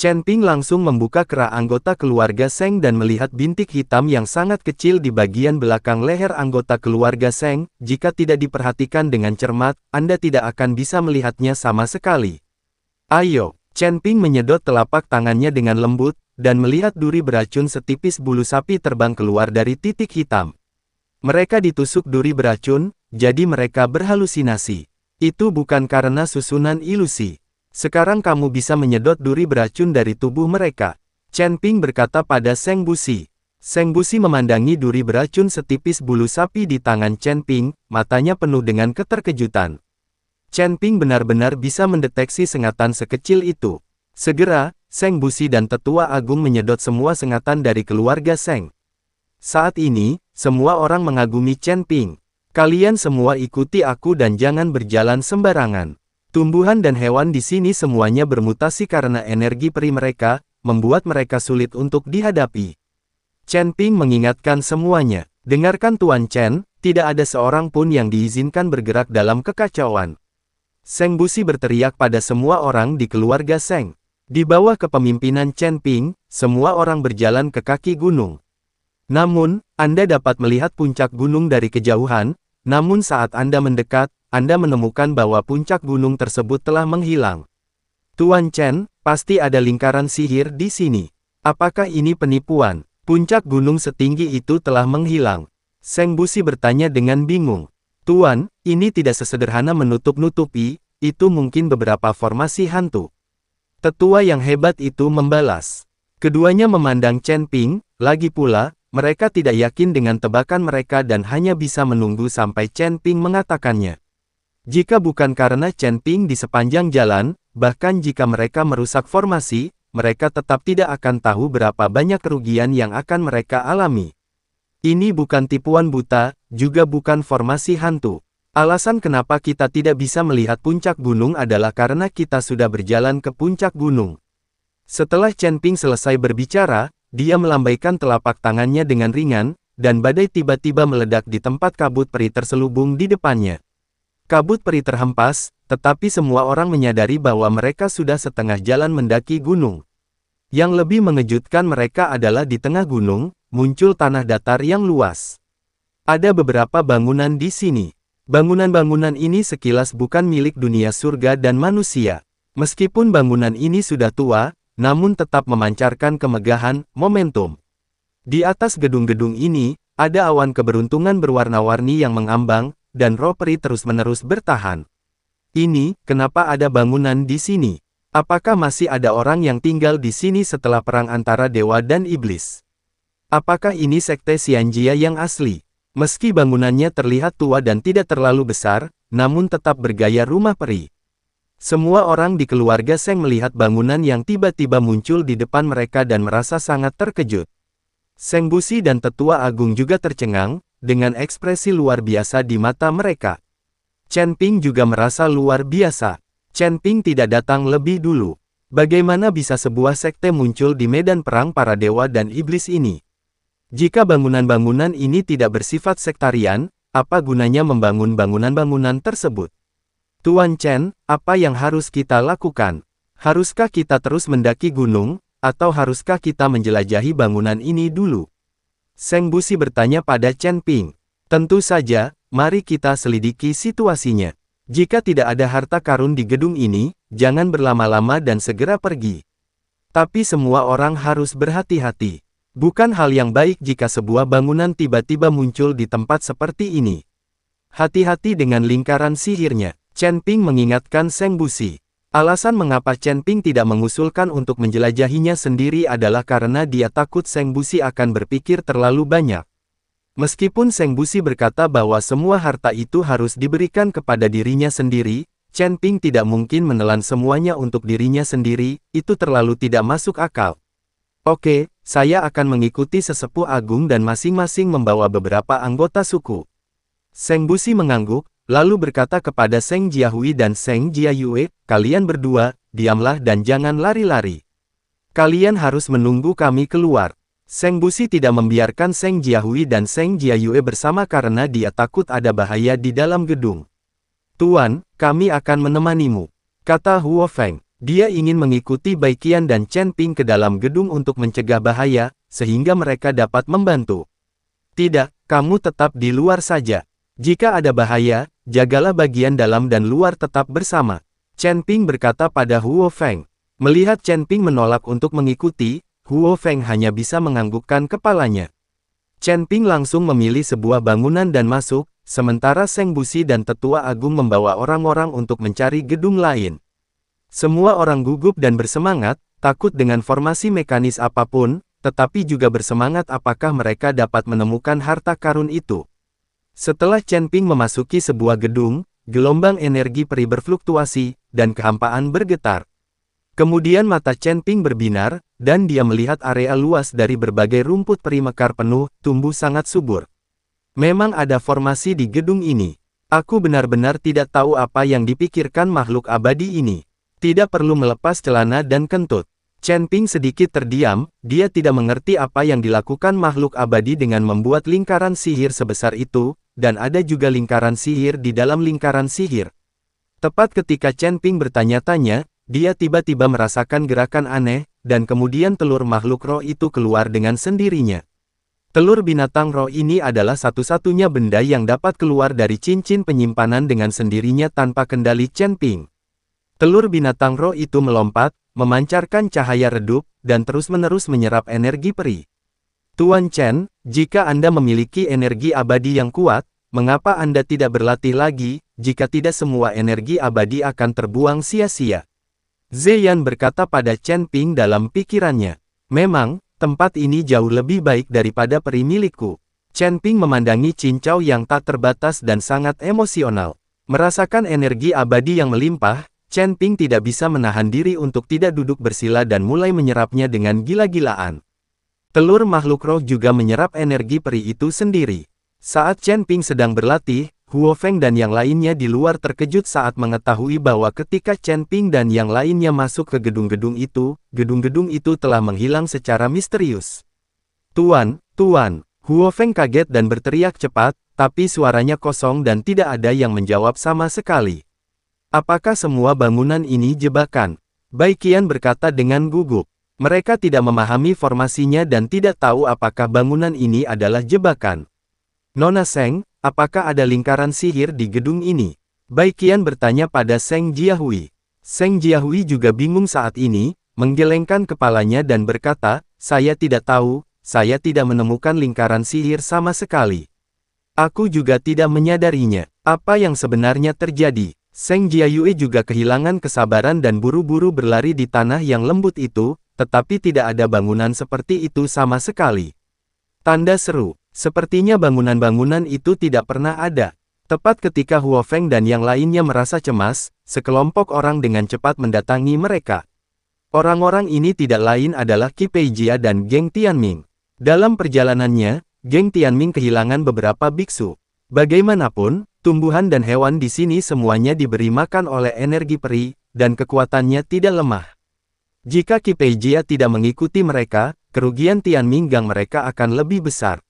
Chen Ping langsung membuka kerak anggota keluarga Seng dan melihat bintik hitam yang sangat kecil di bagian belakang leher anggota keluarga Seng. Jika tidak diperhatikan dengan cermat, Anda tidak akan bisa melihatnya sama sekali. Ayo, Chen Ping menyedot telapak tangannya dengan lembut, dan melihat duri beracun setipis bulu sapi terbang keluar dari titik hitam. Mereka ditusuk duri beracun, jadi mereka berhalusinasi. Itu bukan karena susunan ilusi. Sekarang kamu bisa menyedot duri beracun dari tubuh mereka. Chen Ping berkata pada Seng Busi. Seng Busi memandangi duri beracun setipis bulu sapi di tangan Chen Ping, matanya penuh dengan keterkejutan. Chen Ping benar-benar bisa mendeteksi sengatan sekecil itu. Segera, Seng Busi dan Tetua Agung menyedot semua sengatan dari keluarga Seng. Saat ini, semua orang mengagumi Chen Ping. Kalian semua ikuti aku dan jangan berjalan sembarangan. Tumbuhan dan hewan di sini semuanya bermutasi karena energi peri mereka, membuat mereka sulit untuk dihadapi. Chen Ping mengingatkan semuanya. Dengarkan Tuan Chen, tidak ada seorang pun yang diizinkan bergerak dalam kekacauan. Seng Busi berteriak pada semua orang di keluarga Seng. Di bawah kepemimpinan Chen Ping, semua orang berjalan ke kaki gunung. Namun, Anda dapat melihat puncak gunung dari kejauhan, namun saat Anda mendekat, Anda menemukan bahwa puncak gunung tersebut telah menghilang. Tuan Chen, pasti ada lingkaran sihir di sini. Apakah ini penipuan? Puncak gunung setinggi itu telah menghilang. Seng Busi bertanya dengan bingung. Tuan, ini tidak sesederhana menutup-nutupi, itu mungkin beberapa formasi hantu. Tetua yang hebat itu membalas. Keduanya memandang Chen Ping, lagi pula, mereka tidak yakin dengan tebakan mereka dan hanya bisa menunggu sampai Chen Ping mengatakannya. Jika bukan karena Chen Ping di sepanjang jalan, bahkan jika mereka merusak formasi, mereka tetap tidak akan tahu berapa banyak kerugian yang akan mereka alami. Ini bukan tipuan buta, juga bukan formasi hantu. Alasan kenapa kita tidak bisa melihat puncak gunung adalah karena kita sudah berjalan ke puncak gunung. Setelah Chen Ping selesai berbicara, dia melambaikan telapak tangannya dengan ringan, dan badai tiba-tiba meledak di tempat kabut peri terselubung di depannya. Kabut peri terhempas, tetapi semua orang menyadari bahwa mereka sudah setengah jalan mendaki gunung. Yang lebih mengejutkan mereka adalah di tengah gunung, muncul tanah datar yang luas. Ada beberapa bangunan di sini. Bangunan-bangunan ini sekilas bukan milik dunia surga dan manusia. Meskipun bangunan ini sudah tua, namun tetap memancarkan kemegahan, momentum. Di atas gedung-gedung ini, ada awan keberuntungan berwarna-warni yang mengambang, dan roh peri terus-menerus bertahan. Ini, kenapa ada bangunan di sini? Apakah masih ada orang yang tinggal di sini setelah perang antara dewa dan iblis? Apakah ini sekte Xianjia yang asli? Meski bangunannya terlihat tua dan tidak terlalu besar, namun tetap bergaya rumah peri. Semua orang di keluarga Seng melihat bangunan yang tiba-tiba muncul di depan mereka dan merasa sangat terkejut. Seng Busi dan Tetua Agung juga tercengang, dengan ekspresi luar biasa di mata mereka. Chen Ping juga merasa luar biasa. Chen Ping tidak datang lebih dulu. Bagaimana bisa sebuah sekte muncul di medan perang para dewa dan iblis ini? Jika bangunan-bangunan ini tidak bersifat sektarian, apa gunanya membangun bangunan-bangunan tersebut? Tuan Chen, apa yang harus kita lakukan? Haruskah kita terus mendaki gunung, atau haruskah kita menjelajahi bangunan ini dulu? Seng Busi bertanya pada Chen Ping. Tentu saja, mari kita selidiki situasinya. Jika tidak ada harta karun di gedung ini, jangan berlama-lama dan segera pergi. Tapi semua orang harus berhati-hati. Bukan hal yang baik jika sebuah bangunan tiba-tiba muncul di tempat seperti ini. Hati-hati dengan lingkaran sihirnya. Chen Ping mengingatkan Seng Busi. Alasan mengapa Chen Ping tidak mengusulkan untuk menjelajahinya sendiri adalah karena dia takut Seng Busi akan berpikir terlalu banyak. Meskipun Seng Busi berkata bahwa semua harta itu harus diberikan kepada dirinya sendiri, Chen Ping tidak mungkin menelan semuanya untuk dirinya sendiri, itu terlalu tidak masuk akal. Oke, saya akan mengikuti sesepuh agung dan masing-masing membawa beberapa anggota suku. Seng Busi mengangguk, lalu berkata kepada Seng Jiahui dan Seng Jiayue, kalian berdua, diamlah dan jangan lari-lari. Kalian harus menunggu kami keluar. Seng Busi tidak membiarkan Seng Jiahui dan Seng Jiayue bersama karena dia takut ada bahaya di dalam gedung. Tuan, kami akan menemanimu, kata Huo Feng. Dia ingin mengikuti Baiqian dan Chen Ping ke dalam gedung untuk mencegah bahaya, sehingga mereka dapat membantu. Tidak, kamu tetap di luar saja. Jika ada bahaya, jagalah bagian dalam dan luar tetap bersama. Chen Ping berkata pada Huo Feng. Melihat Chen Ping menolak untuk mengikuti, Huo Feng hanya bisa menganggukkan kepalanya. Chen Ping langsung memilih sebuah bangunan dan masuk, sementara Seng Busi dan Tetua Agung membawa orang-orang untuk mencari gedung lain. Semua orang gugup dan bersemangat, takut dengan formasi mekanis apapun, tetapi juga bersemangat apakah mereka dapat menemukan harta karun itu. Setelah Chen Ping memasuki sebuah gedung, gelombang energi peri berfluktuasi, dan kehampaan bergetar. Kemudian mata Chen Ping berbinar, dan dia melihat area luas dari berbagai rumput peri mekar penuh, tumbuh sangat subur. Memang ada formasi di gedung ini. Aku benar-benar tidak tahu apa yang dipikirkan makhluk abadi ini. Tidak perlu melepas celana dan kentut. Chen Ping sedikit terdiam, dia tidak mengerti apa yang dilakukan makhluk abadi dengan membuat lingkaran sihir sebesar itu, dan ada juga lingkaran sihir di dalam lingkaran sihir. Tepat ketika Chen Ping bertanya-tanya, dia tiba-tiba merasakan gerakan aneh, dan kemudian telur makhluk roh itu keluar dengan sendirinya. Telur binatang roh ini adalah satu-satunya benda yang dapat keluar dari cincin penyimpanan dengan sendirinya tanpa kendali Chen Ping. Telur binatang roh itu melompat, memancarkan cahaya redup, dan terus-menerus menyerap energi peri. Tuan Chen, jika Anda memiliki energi abadi yang kuat, mengapa Anda tidak berlatih lagi, jika tidak semua energi abadi akan terbuang sia-sia? Ziyan berkata pada Chen Ping dalam pikirannya. Memang, tempat ini jauh lebih baik daripada peri milikku. Chen Ping memandangi cincau yang tak terbatas dan sangat emosional. Merasakan energi abadi yang melimpah, Chen Ping tidak bisa menahan diri untuk tidak duduk bersila dan mulai menyerapnya dengan gila-gilaan. Telur makhluk roh juga menyerap energi peri itu sendiri. Saat Chen Ping sedang berlatih, Huo Feng dan yang lainnya di luar terkejut saat mengetahui bahwa ketika Chen Ping dan yang lainnya masuk ke gedung-gedung itu telah menghilang secara misterius. Tuan, Huo Feng kaget dan berteriak cepat, tapi suaranya kosong dan tidak ada yang menjawab sama sekali. Apakah semua bangunan ini jebakan? Baiqian berkata dengan gugup. Mereka tidak memahami formasinya dan tidak tahu apakah bangunan ini adalah jebakan. Nona Seng, apakah ada lingkaran sihir di gedung ini? Baiqian bertanya pada Seng Jiahui. Seng Jiahui juga bingung saat ini, menggelengkan kepalanya dan berkata, saya tidak tahu, saya tidak menemukan lingkaran sihir sama sekali. Aku juga tidak menyadarinya. Apa yang sebenarnya terjadi? Seng Jiahui juga kehilangan kesabaran dan buru-buru berlari di tanah yang lembut itu, tetapi tidak ada bangunan seperti itu sama sekali. Tanda seru, sepertinya bangunan-bangunan itu tidak pernah ada. Tepat ketika Huo Feng dan yang lainnya merasa cemas, sekelompok orang dengan cepat mendatangi mereka. Orang-orang ini tidak lain adalah Qi Peijia dan Geng Tianming. Dalam perjalanannya, Geng Tianming kehilangan beberapa biksu. Bagaimanapun, tumbuhan dan hewan di sini semuanya diberi makan oleh energi peri, dan kekuatannya tidak lemah. Jika Qi Peijia tidak mengikuti mereka, kerugian Tianming Gang mereka akan lebih besar.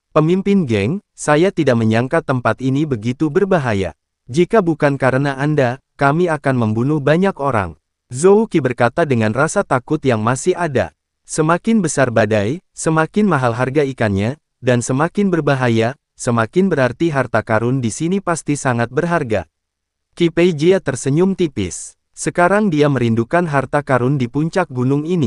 Pemimpin geng, saya tidak menyangka tempat ini begitu berbahaya. Jika bukan karena Anda, kami akan membunuh banyak orang. Zhou Qi berkata dengan rasa takut yang masih ada. Semakin besar badai, semakin mahal harga ikannya, dan semakin berbahaya, semakin berarti harta karun di sini pasti sangat berharga. Qi Peijia tersenyum tipis. Sekarang dia merindukan harta karun di puncak gunung ini.